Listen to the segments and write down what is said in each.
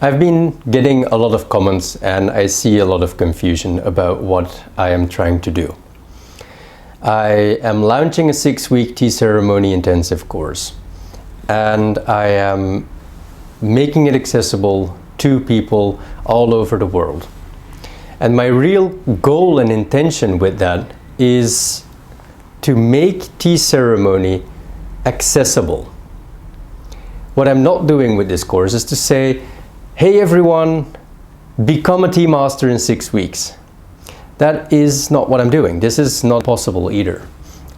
I've been getting a lot of comments and I see a lot of confusion about what I am trying to do. I am launching a 6-week tea ceremony intensive course, and I am making it accessible to people all over the world. And my real goal and intention with that is to make tea ceremony accessible. What I'm not doing with this course is to say, hey everyone, become a tea master in 6 weeks. That is not what I'm doing. This is not possible either.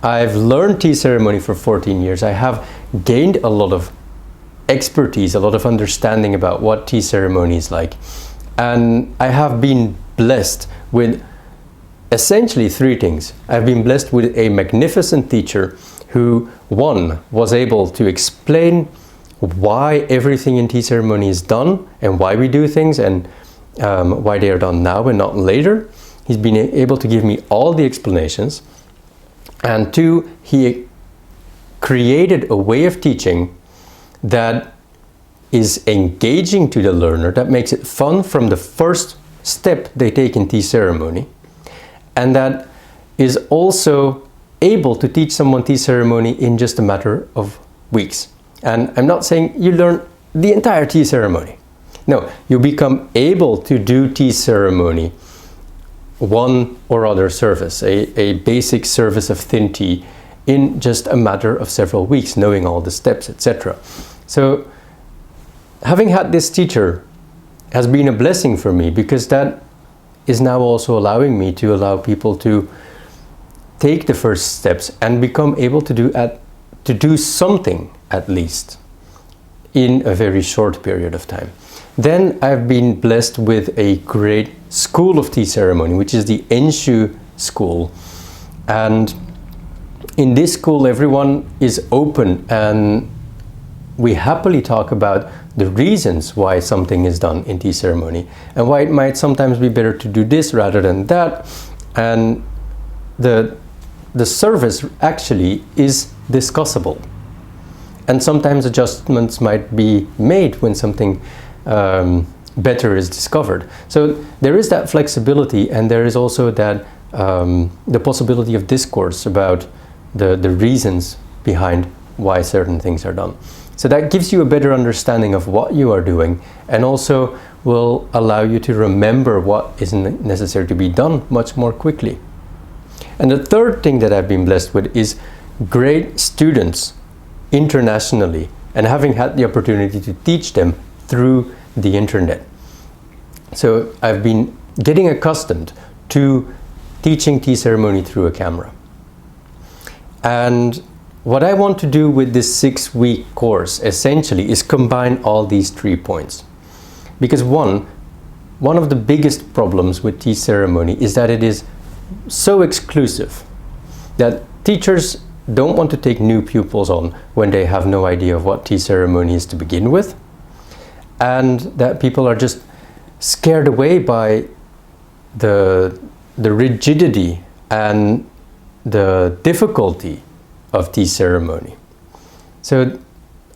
I've learned tea ceremony for 14 years. I have gained a lot of expertise, a lot of understanding about what tea ceremony is like. And I have been blessed with essentially 3 things. I've been blessed with a magnificent teacher who, one, was able to explain why everything in tea ceremony is done and why we do things and why they are done now and not later. He's been able to give me all the explanations. And 2, he created a way of teaching that is engaging to the learner, that makes it fun from the first step they take in tea ceremony, and that is also able to teach someone tea ceremony in just a matter of weeks. And I'm not saying you learn the entire tea ceremony. No, you become able to do tea ceremony, one or other service, a basic service of thin tea, in just a matter of several weeks, knowing all the steps, etc. So having had this teacher has been a blessing for me, because that is now also allowing me to allow people to take the first steps and become able to do something at least in a very short period of time. Then I've been blessed with a great school of tea ceremony, which is the Enshu school. And in this school, everyone is open, and we happily talk about the reasons why something is done in tea ceremony and why it might sometimes be better to do this rather than that. And the service actually is discussable. And sometimes adjustments might be made when something better is discovered. So there is that flexibility, and there is also that the possibility of discourse about the reasons behind why certain things are done. So that gives you a better understanding of what you are doing, and also will allow you to remember what is necessary to be done much more quickly. And the third thing that I've been blessed with is great students internationally, and having had the opportunity to teach them through the internet. So I've been getting accustomed to teaching tea ceremony through a camera. And what I want to do with this 6-week course essentially is combine all these 3 points. Because one of the biggest problems with tea ceremony is that it is so exclusive that teachers don't want to take new pupils on when they have no idea of what tea ceremony is to begin with, and that people are just scared away by the rigidity and the difficulty of tea ceremony. So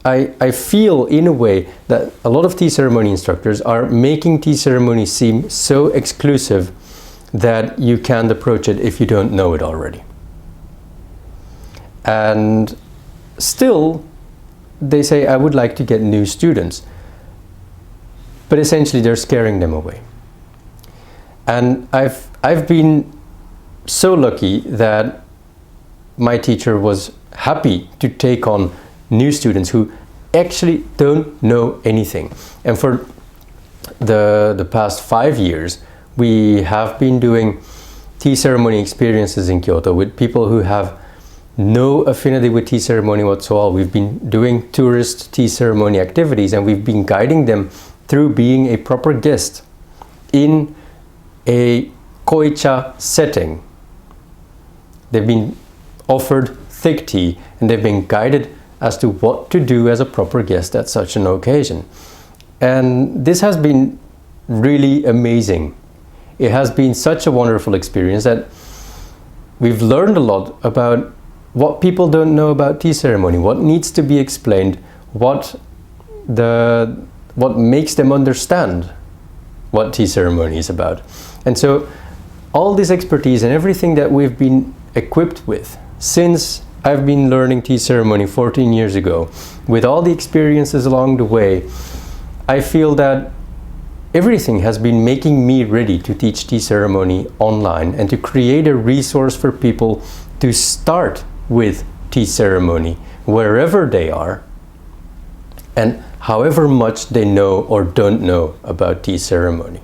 I feel in a way that a lot of tea ceremony instructors are making tea ceremony seem so exclusive that you can't approach it if you don't know it already. And still they say, I would like to get new students, but essentially they're scaring them away. And I've been so lucky that my teacher was happy to take on new students who actually don't know anything. And for the past 5 years, we have been doing tea ceremony experiences in Kyoto with people who have no affinity with tea ceremony whatsoever. We've been doing tourist tea ceremony activities, and we've been guiding them through being a proper guest in a koicha setting. They've been offered thick tea, and they've been guided as to what to do as a proper guest at such an occasion. And this has been really amazing. It has been such a wonderful experience that we've learned a lot about what people don't know about tea ceremony, what needs to be explained, what the what makes them understand what tea ceremony is about. And so all this expertise and everything that we've been equipped with since I've been learning tea ceremony 14 years ago, with all the experiences along the way, I feel that everything has been making me ready to teach tea ceremony online and to create a resource for people to start with tea ceremony wherever they are and however much they know or don't know about tea ceremony.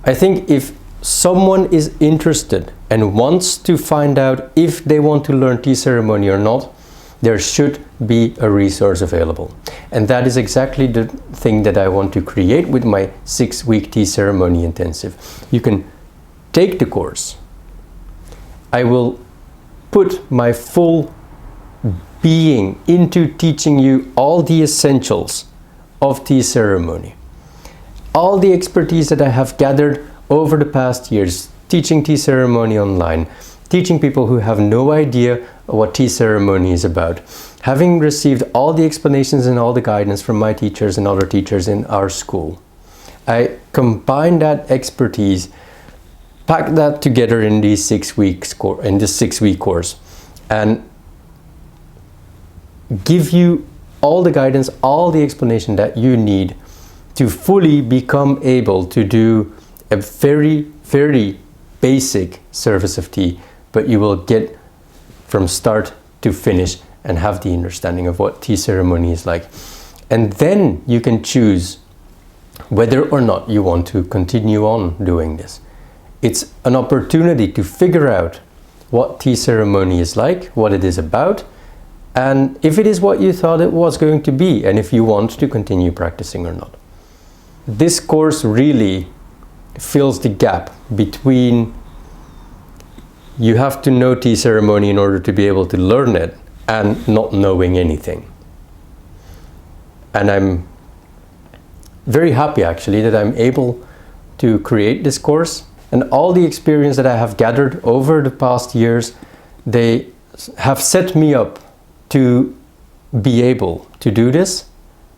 I think if someone is interested and wants to find out if they want to learn tea ceremony or not, there should be a resource available. And that is exactly the thing that I want to create with my 6-week tea ceremony intensive. You can take the course. I will put my full being into teaching you all the essentials of tea ceremony. All the expertise that I have gathered over the past years, teaching tea ceremony online, teaching people who have no idea what tea ceremony is about, having received all the explanations and all the guidance from my teachers and other teachers in our school. I combine that expertise, pack that together in this 6-week course, and give you all the guidance, all the explanation that you need to fully become able to do a very, very basic service of tea, but you will get from start to finish and have the understanding of what tea ceremony is like. And then you can choose whether or not you want to continue on doing this. It's an opportunity to figure out what tea ceremony is like, what it is about, and if it is what you thought it was going to be, and if you want to continue practicing or not. This course really fills the gap between you have to know tea ceremony in order to be able to learn it and not knowing anything. And I'm very happy actually that I'm able to create this course, and all the experience that I have gathered over the past years, they have set me up to be able to do this,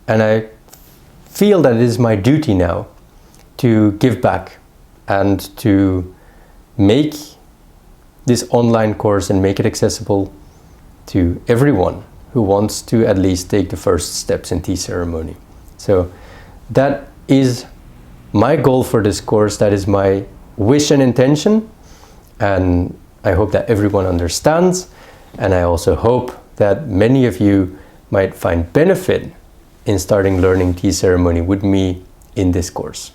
and I feel that it is my duty now to give back and to make this online course and make it accessible to everyone who wants to at least take the first steps in tea ceremony. So that is my goal for this course, that is my wish and intention, and I hope that everyone understands, and I also hope that many of you might find benefit in starting learning tea ceremony with me in this course.